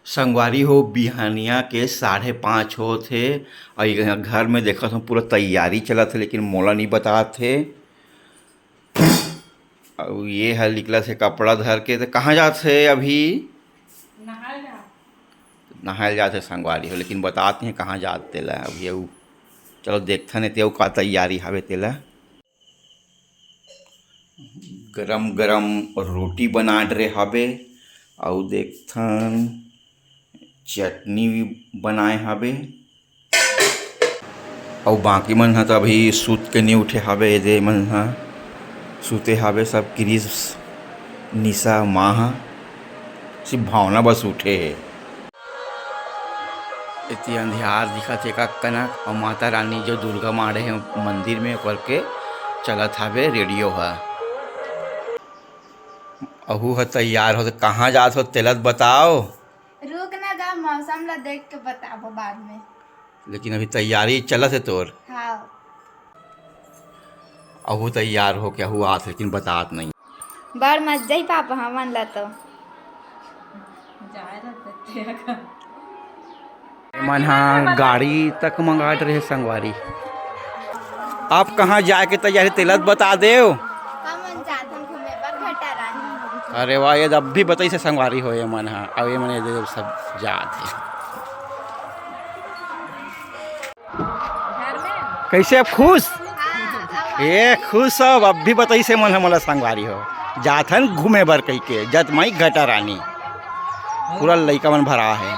संगवारी हो बिहानिया के 5:30 हो थे और यहाँ घर में देखा था पूरा तैयारी चला थे, लेकिन मोला नहीं बता थे। और ये है निकला थे कपड़ा धर के। तो कहाँ जाते अभी? नहाए जाते संगवारी हो, लेकिन बताते हैं कहाँ जाते ला अभी। अऊ चलो देखते हैं तेऊ का तैयारी हवे तेला। गरम गरम रोटी बना रहे हवे और देखथन चटनी भी बनाए हवे। और बाकी मन ह तो अभी सूत के नहीं उठे हवे। ये मन ह सूते हवे सब। क्रिस निशा माँ ह सिर्फ भावना बस उठे है। इतनी अंधियार दिखत है का कनक। और माता रानी जो दुर्गा माँ रहे हैं मंदिर में करके चलत हवे रेडियो है। अहू है तैयार हो तो कहाँ जात हो तेलत बताओ। रुक ना जा, मौसम ला देख के बताबो बाद में। लेकिन अभी तैयारी चलत है तोर। हाँ। अहू तैयार हो के अहू आत, लेकिन बतात नहीं। बड़ मत जाई पापा हमन ला तो। मन हाँ गाड़ी तक मंगा रहे संगवारी। आप कहाँ जाए के तैयारी तेलत बता देव। हमन जाथन घूमे बर घटा रानी। अरे वाह, ये अब भी बताई से संगवारी हो ये मन हाँ। अब ये मन ये सब जात है। कैसे अब खुश? ये खुश सब अब भी बताई से मन हमला संगवारी हो जाथन घूमे बर कही के जत माई घटा रानी। पूरा लइका मन भरा है।